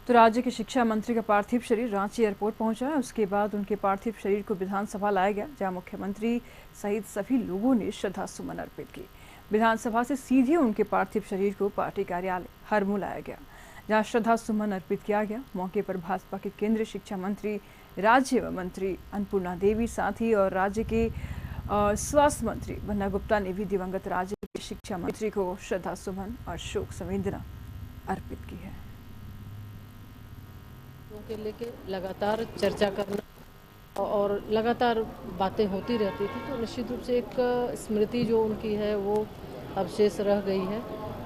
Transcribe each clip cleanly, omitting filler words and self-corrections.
तो राज्य के शिक्षा मंत्री का पार्थिव शरीर रांची एयरपोर्ट पहुंचा है। उसके बाद उनके पार्थिव शरीर को विधानसभा लाया गया, जहां मुख्यमंत्री सहित सभी लोगों ने श्रद्धा सुमन अर्पित की। विधानसभा से सीधे उनके पार्थिव शरीर को पार्टी कार्यालय हरमू लाया गया, जहां श्रद्धा सुमन अर्पित किया गया। मौके पर भाजपा के केंद्रीय शिक्षा मंत्री, राज्य मंत्री अन्नपूर्णा देवी, साथ ही और राज्य के स्वास्थ्य मंत्री बन्ना गुप्ता ने भी दिवंगत राज्य के शिक्षा मंत्री को श्रद्धा सुमन और शोक संवेदना अर्पित की है। के लेके लगातार चर्चा करना और लगातार बातें होती रहती थी, तो निश्चित रूप से एक स्मृति जो उनकी है वो अवशेष रह गई है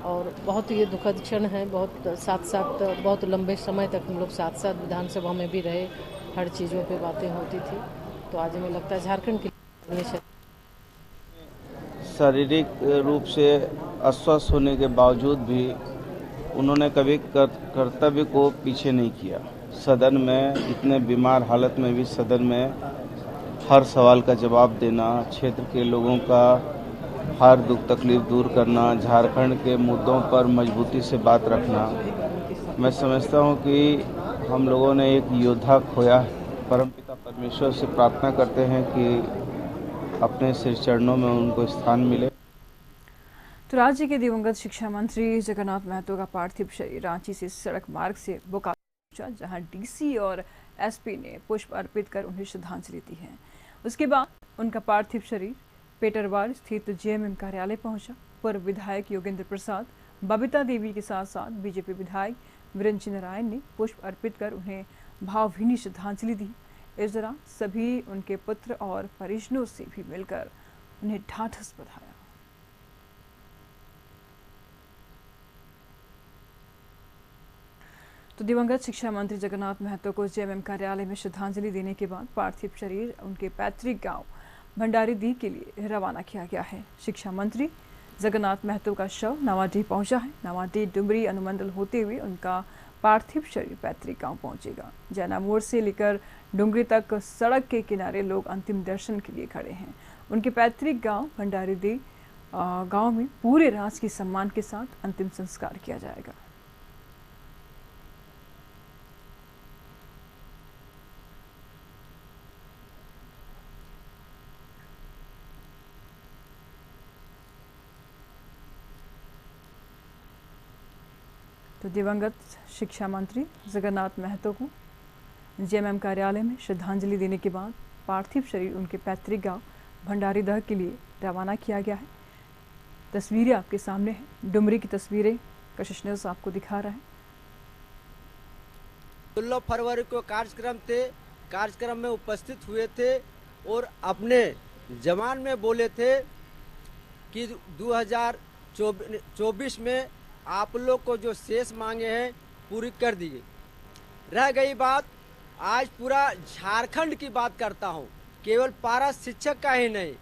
और बहुत ये दुखद क्षण है। बहुत साथ बहुत लंबे समय तक हम लोग साथ साथ विधानसभा में भी रहे, हर चीज़ों पे बातें होती थी। तो आज हमें लगता है झारखंड के शारीरिक रूप से अस्वस्थ होने के बावजूद भी उन्होंने कभी कर्तव्य को पीछे नहीं किया। सदन में इतने बीमार हालत में भी सदन में हर सवाल का जवाब देना, क्षेत्र के लोगों का हर दुख तकलीफ दूर करना, झारखंड के मुद्दों पर मजबूती से बात रखना। मैं समझता हूं कि हम लोगों ने एक योद्धा खोया है। परमपिता परमेश्वर से प्रार्थना करते हैं कि अपने सिर चरणों में उनको स्थान मिले। तो राज्य के दिवंगत शिक्षा मंत्री जगन्नाथ महतो का पार्थिव शरीर रांची से सड़क मार्ग से बोकारो, जहां डीसी और एसपी ने पुष्प अर्पित कर उन्हें श्रद्धांजलि दी है। उसके बाद उनका पार्थिव शरीर पेटरवार स्थित जेएमएम कार्यालय पहुंचा। पूर्व विधायक योगेंद्र प्रसाद, बबीता देवी के साथ साथ बीजेपी विधायक वीरेंद्र नारायण ने पुष्प अर्पित कर उन्हें भावभीनी श्रद्धांजलि दी। इस दौरान सभी उनके पुत्र और परिजनों से भी मिलकर उन्हें ढाढ़स बधाया। तो दिवंगत शिक्षा मंत्री जगन्नाथ महतो को जेएमएम कार्यालय में श्रद्धांजलि देने के बाद पार्थिव शरीर उनके पैतृक गांव भंडारीडीह के लिए रवाना किया गया है। शिक्षा मंत्री जगन्नाथ महतो का शव नवाडीह पहुंचा है। नवाडीह डुमरी अनुमंडल होते हुए उनका पार्थिव शरीर पैतृक गांव पहुंचेगा। जैना मोड़ से लेकर डुमरी तक सड़क के किनारे लोग अंतिम दर्शन के लिए खड़े हैं। उनके पैतृक गाँव भंडारीडीह गाँव में पूरे राजकीय सम्मान के साथ अंतिम संस्कार किया जाएगा। तो दिवंगत शिक्षा मंत्री जगन्नाथ महतो को जेएमएम कार्यालय में श्रद्धांजलि देने के बाद पार्थिव शरीर उनके पैतृक गांव भंडारीडीह के लिए रवाना किया गया है। तस्वीरें आपके सामने हैं, डुमरी की तस्वीरें कशिश न्यूज़ आपको दिखा रहा है। 16 फरवरी को कार्यक्रम में उपस्थित हुए थे और अपने जवान में बोले थे कि 2024 में आप लोग को जो शेष मांगे हैं पूरी कर दिए। रह गई बात, आज पूरा झारखंड की बात करता हूँ, केवल पारा शिक्षक का ही नहीं,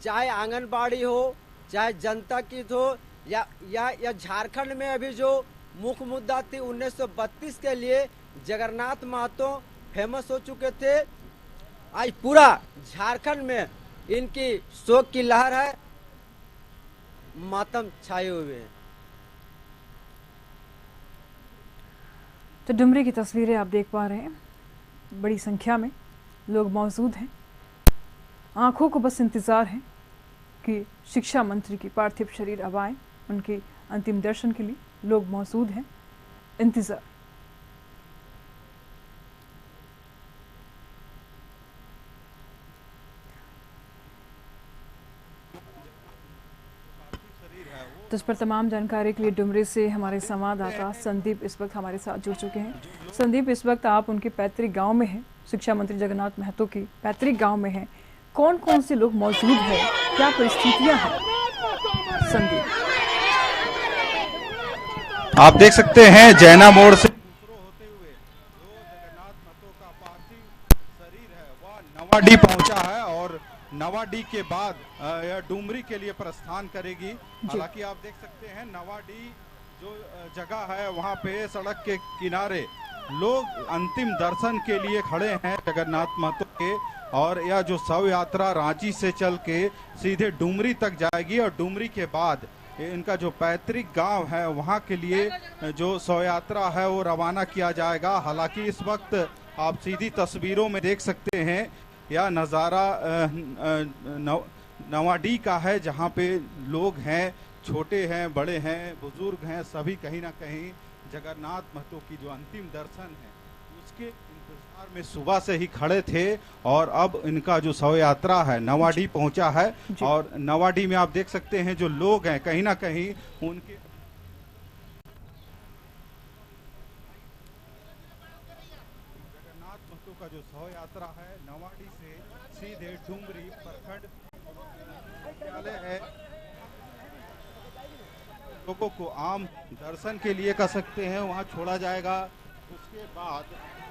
चाहे आंगनबाड़ी हो, चाहे जनता की हो, या झारखंड में अभी जो मुख्य मुद्दा थी 1932 के लिए जगन्नाथ महतो फेमस हो चुके थे। आज पूरा झारखंड में इनकी शोक की लहर है, मातम छाए हुए हैं। तो डुमरी की तस्वीरें आप देख पा रहे हैं, बड़ी संख्या में लोग मौजूद हैं। आंखों को बस इंतज़ार है कि शिक्षा मंत्री की पार्थिव शरीर अब आए। उनके अंतिम दर्शन के लिए लोग मौजूद हैं, इंतज़ार। तो इस पर तमाम जानकारी के लिए डुमरी से हमारे संवाददाता संदीप इस वक्त हमारे साथ जुड़ चुके हैं। संदीप, इस वक्त आप उनके पैतृक गांव में हैं, शिक्षा मंत्री जगन्नाथ महतो की पैतृक गांव में हैं। कौन कौन से लोग मौजूद हैं, क्या परिस्थितियां हैं? संदीप, आप देख सकते हैं जैना मोड़ से होते हुए जो जगन्नाथ महतो का पार्थिव शरीर है वह नवाडीह पहुंचा है और नवाडीह के बाद यह डुमरी के लिए प्रस्थान करेगी। हालांकि आप देख सकते हैं नवाडीह जो जगह है वहां पे सड़क के किनारे लोग अंतिम दर्शन के लिए खड़े हैं जगन्नाथ महतो के, और यह जो शव यात्रा रांची से चल के सीधे डुमरी तक जाएगी और डुमरी के बाद इनका जो पैतृक गांव है वहां के लिए जो शव यात्रा है वो रवाना किया जाएगा। हालांकि इस वक्त आप सीधी तस्वीरों में देख सकते हैं यह नज़ारा नवाडी का है, जहां पे लोग हैं, छोटे हैं, बड़े हैं, बुजुर्ग हैं, सभी कहीं ना कहीं जगन्नाथ महतो की जो अंतिम दर्शन है उसके इंतजार में सुबह से ही खड़े थे। और अब इनका जो शव यात्रा है नवाडी पहुंचा है और नवाडी में आप देख सकते हैं जो लोग हैं कहीं ना कहीं उनके जगन्नाथ महतो का जो शव यात्रा है नवाडी से सीधे डुमरी प्रखंड मुख्यालय है, लोगों को आम दर्शन के लिए कह सकते हैं वहां छोड़ा जाएगा। उसके बाद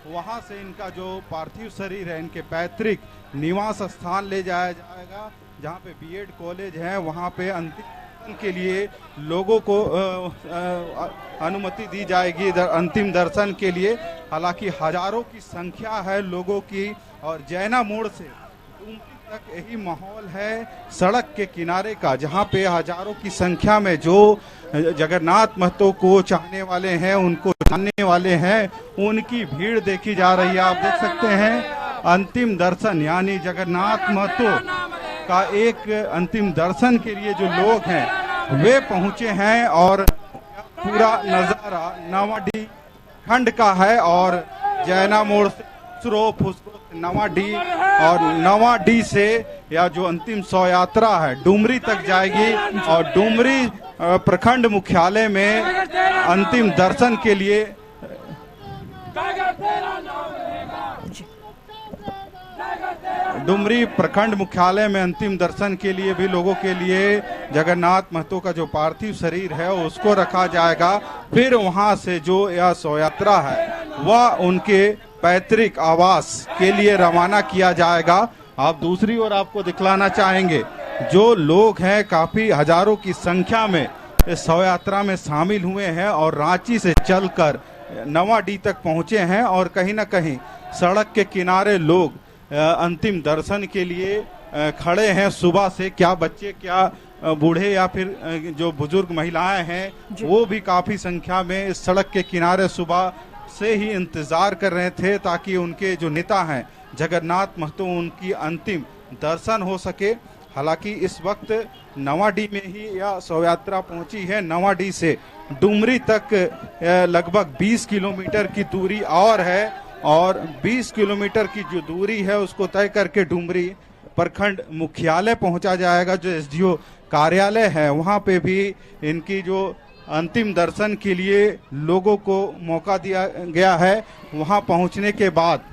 वहां से इनका जो पार्थिव शरीर है इनके पैतृक निवास स्थान ले जाया जाएगा, जहां पे बीएड कॉलेज है, वहां पे अंतिम दर्शन के लिए लोगों को अनुमति दी जाएगी अंतिम दर्शन के लिए। हालांकि हजारों की संख्या है लोगों की और जैना मोड़ से तक यही माहौल है सड़क के किनारे का, जहां पे हजारों की संख्या में जो जगन्नाथ महतो को चाहने वाले हैं, उनको जानने वाले हैं, उनकी भीड़ देखी जा रही है। आप देख सकते हैं अंतिम दर्शन यानी जगन्नाथ महतो का एक अंतिम दर्शन के लिए जो लोग हैं वे पहुंचे हैं और पूरा नजारा नवाडी खंड का है और जैना मोड़ से फुसरो नवाडी और नवाडी से या जो अंतिम शव यात्रा है डुमरी तक जाएगी और डुमरी प्रखंड मुख्यालय में अंतिम दर्शन के लिए डुमरी प्रखंड मुख्यालय में अंतिम दर्शन के लिए भी लोगों के लिए जगन्नाथ महतो का जो पार्थिव शरीर है उसको रखा जाएगा। फिर वहां से जो यह शव यात्रा है वह उनके पैतृक आवास के लिए रवाना किया जाएगा। आप दूसरी ओर आपको दिखलाना चाहेंगे जो लोग हैं काफी हजारों की संख्या में इस शव यात्रा में शामिल हुए हैं और रांची से चलकर नवाडी तक पहुंचे हैं और कहीं ना कहीं सड़क के किनारे लोग अंतिम दर्शन के लिए खड़े हैं सुबह से। क्या बच्चे, क्या बूढ़े या फिर जो बुजुर्ग महिलाएं हैं वो भी काफी संख्या में इस सड़क के किनारे सुबह से ही इंतजार कर रहे थे ताकि उनके जो नेता हैं जगन्नाथ महतो उनकी अंतिम दर्शन हो सके। हालांकि इस वक्त नवाडी में ही यह शव यात्रा पहुंची है। नवाडी से डुमरी तक लगभग 20 किलोमीटर की दूरी और है और 20 किलोमीटर की जो दूरी है उसको तय करके डुमरी प्रखंड मुख्यालय पहुंचा जाएगा। जो एसडीओ कार्यालय है वहां पे भी इनकी जो अंतिम दर्शन के लिए लोगों को मौका दिया गया है। वहां पहुंचने के बाद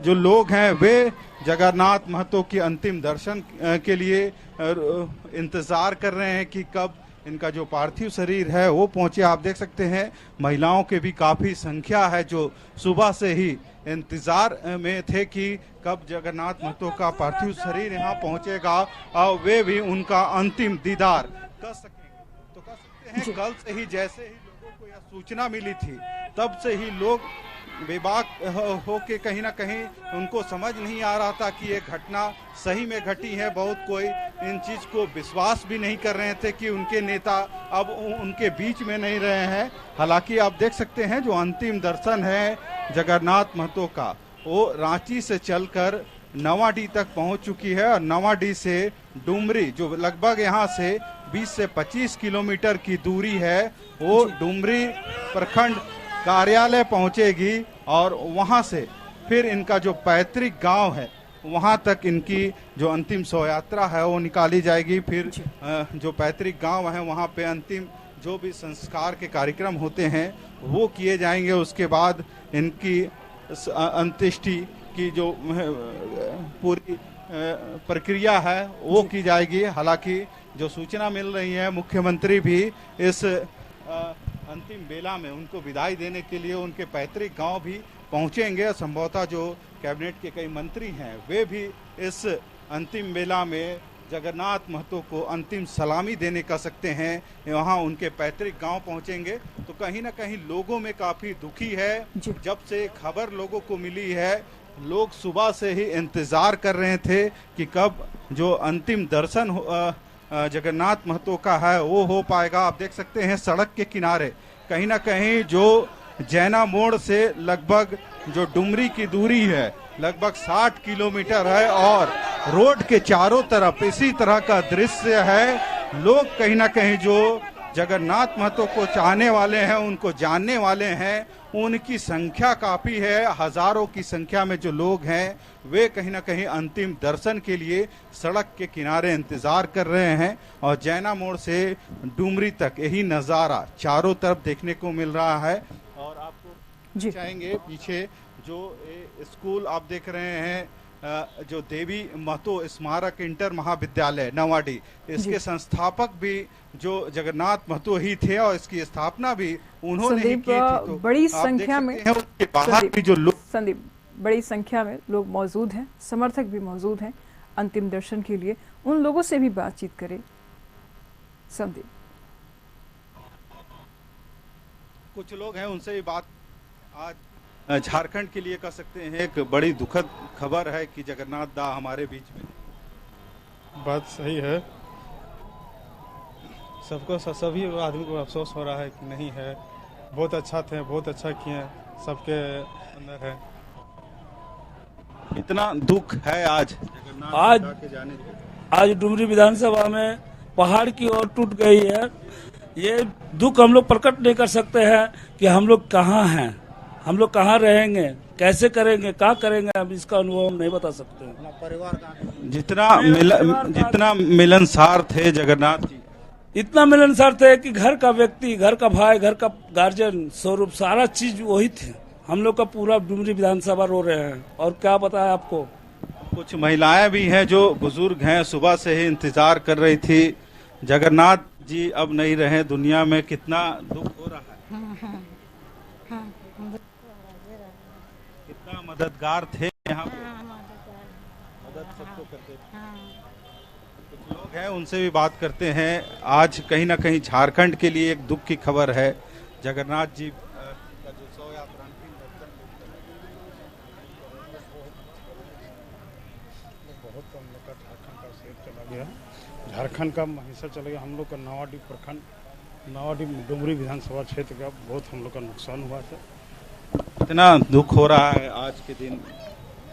जो लोग हैं वे जगन्नाथ महतो की अंतिम दर्शन के लिए इंतजार कर रहे हैं कि कब इनका जो पार्थिव शरीर है वो पहुंचे। आप देख सकते हैं महिलाओं के भी काफी संख्या है जो सुबह से ही इंतजार में थे कि कब जगन्नाथ महतो का पार्थिव शरीर यहाँ पहुंचेगा और वे भी उनका अंतिम दीदार कर सकेंगे। तो कह सकते हैं कल से ही जैसे ही लोगों को यह सूचना मिली थी तब से ही लोग बेबाक हो के कहीं ना कहीं उनको समझ नहीं आ रहा था कि ये घटना सही में घटी है। बहुत कोई इन चीज को विश्वास भी नहीं कर रहे थे कि उनके नेता अब उनके बीच में नहीं रहे हैं। हालांकि आप देख सकते हैं जो अंतिम दर्शन है जगन्नाथ महतो का वो रांची से चलकर नवाडी तक पहुंच चुकी है और नवाडी से डुमरी जो लगभग यहाँ से 20 से 25 किलोमीटर की दूरी है वो डुमरी प्रखंड कार्यालय पहुंचेगी और वहां से फिर इनका जो पैतृक गांव है वहां तक इनकी जो अंतिम शव यात्रा है वो निकाली जाएगी। फिर जो पैतृक गांव है वहां पे अंतिम जो भी संस्कार के कार्यक्रम होते हैं वो किए जाएंगे। उसके बाद इनकी अंत्येष्टि की जो पूरी प्रक्रिया है वो की जाएगी। हालांकि जो सूचना मिल रही है मुख्यमंत्री भी इस अंतिम बेला में उनको विदाई देने के लिए उनके पैतृक गांव भी पहुंचेंगे। संभवतः जो कैबिनेट के कई मंत्री हैं वे भी इस अंतिम बेला में जगन्नाथ महतो को अंतिम सलामी देने कह सकते हैं वहां उनके पैतृक गांव पहुंचेंगे। तो कहीं ना कहीं लोगों में काफी दुखी है। जब से खबर लोगों को मिली है लोग सुबह से ही इंतजार कर रहे थे कि कब जो अंतिम दर्शन जगन्नाथ महतो का है वो हो पाएगा। आप देख सकते हैं सड़क के किनारे कहीं ना कहीं जो जैना मोड़ से लगभग जो डुमरी की दूरी है लगभग 60 किलोमीटर है और रोड के चारों तरफ इसी तरह का दृश्य है। लोग कहीं ना कहीं जो जगन्नाथ महतो को चाहने वाले हैं, उनको जानने वाले हैं, उनकी संख्या काफी है। हजारों की संख्या में जो लोग हैं वे कहीं ना कहीं अंतिम दर्शन के लिए सड़क के किनारे इंतजार कर रहे हैं और जैना मोड़ से डुमरी तक यही नज़ारा चारों तरफ देखने को मिल रहा है। और आपको चाहेंगे पीछे जो स्कूल आप देख रहे हैं जो देवी महतो स्मारक इंटर महाविद्यालय नवाडी, इसके संस्थापक भी जो जगन्नाथ महतो ही थे और इसकी स्थापना भी उन्होंने ही की थी। तो बड़ी संख्या में उसके बाहर भी जो लोग संदीप बड़ी संख्या में लोग मौजूद हैं, समर्थक भी मौजूद हैं अंतिम दर्शन के लिए। उन लोगों से भी बातचीत करें संदीप। कुछ लोग हैं उनसे भी बात आज झारखंड के लिए कर सकते हैं। एक बड़ी दुखद खबर है कि जगन्नाथ दा हमारे बीच में। बात सही है, सबको सभी आदमी को अफसोस हो रहा है कि नहीं है। बहुत अच्छा थे, बहुत अच्छा किए, सबके अंदर है। इतना दुख है आज जगन्नाथ के जाने से। आज डुमरी विधानसभा में पहाड़ की ओर टूट गई है। ये दुख हम लोग प्रकट नहीं कर सकते हैं कि हम लोग कहाँ हैं, हम लोग कहाँ रहेंगे, कैसे करेंगे, क्या करेंगे, हम इसका अनुभव हम नहीं बता सकते हैं। जितना मिलनसार थे जगन्नाथ जी, इतना मिलनसार थे कि घर का व्यक्ति, घर का भाई, घर का गार्जियन स्वरूप सारा चीज वही थे। हम लोग का पूरा डुमरी विधानसभा रो रहे हैं। और क्या बताया आपको, कुछ महिलाएं भी हैं जो बुजुर्ग हैं, सुबह से ही इंतजार कर रही थी। जगन्नाथ जी अब नहीं रहे दुनिया में, कितना दुख हो रहा है। कितना मददगार थे यहाँ पे, मदद सबको करते थे। कुछ लोग हैं उनसे भी बात करते हैं। आज कहीं ना कहीं झारखंड के लिए एक दुख की खबर है। जगन्नाथ जी का जो 100 यात्रा बहुत हम लोग का झारखंड का शेर चला गया, झारखंड का महिषा चला गया। हम लोग का नवाडी प्रखंड, नवाडी डुमरी विधानसभा क्षेत्र का बहुत हम लोग का नुकसान हुआ था। इतना दुख हो रहा है आज के दिन।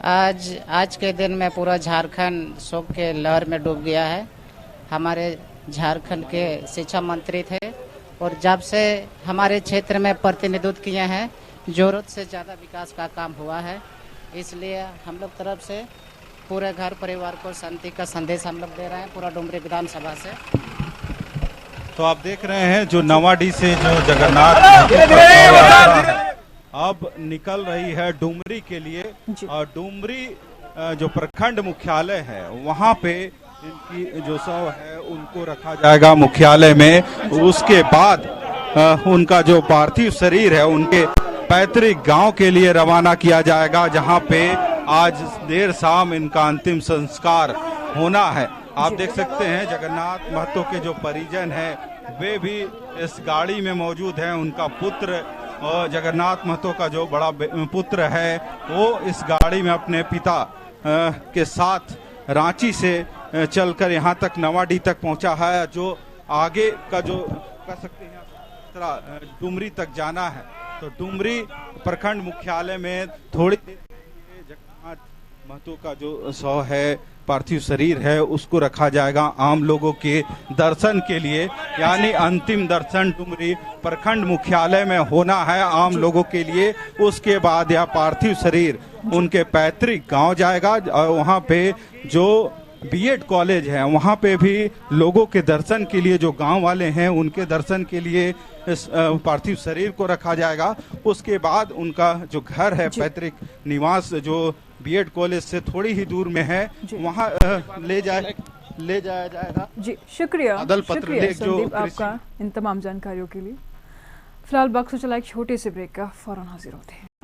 आज के दिन में पूरा झारखंड शोक के लहर में डूब गया है। हमारे झारखंड के शिक्षा मंत्री थे और जब से हमारे क्षेत्र में प्रतिनिधित्व किए हैं, जरूरत से ज़्यादा विकास का काम हुआ है। इसलिए हम लोग तरफ से पूरे घर परिवार को शांति का संदेश हम लोग दे रहे हैं पूरा डुमरी विधानसभा से। तो आप देख रहे हैं जो नवाडी से जो जगन्नाथ अब निकल रही है डुमरी के लिए। और डुमरी जो प्रखंड मुख्यालय है वहाँ पे इनकी जो शव है उनको रखा जाएगा मुख्यालय में। उसके बाद उनका जो पार्थिव शरीर है उनके पैतृक गांव के लिए रवाना किया जाएगा, जहां पे आज देर शाम इनका अंतिम संस्कार होना है। आप देख सकते हैं जगन्नाथ महतो के जो परिजन हैं वे भी इस गाड़ी में मौजूद हैं। उनका पुत्र और जगन्नाथ महतो का जो बड़ा पुत्र है वो इस गाड़ी में अपने पिता के साथ रांची से चलकर यहाँ तक नवाडी तक पहुँचा है। जो आगे का जो कह सकते हैं डुमरी तक जाना है, तो डुमरी प्रखंड मुख्यालय में थोड़ी देर जगन्नाथ महतो का जो शव है, पार्थिव शरीर है, उसको रखा जाएगा आम लोगों के दर्शन के लिए। यानी अंतिम दर्शन डुमरी प्रखंड मुख्यालय में होना है आम लोगों के लिए। उसके बाद यह पार्थिव शरीर उनके पैतृक गांव जाएगा और वहां पे जो बीएड कॉलेज है वहां पे भी लोगों के दर्शन के लिए, जो गांव वाले हैं उनके दर्शन के लिए इस पार्थिव शरीर को रखा जाएगा। उसके बाद उनका जो घर है, पैतृक निवास जो बीएड कॉलेज से थोड़ी ही दूर में है, वहाँ ले जाया जाएगा। जी शुक्रिया संदीप आपका इन तमाम जानकारियों के लिए। फिलहाल वक्त से चला एक छोटे से ब्रेक का, फौरन हाजिर होते हैं।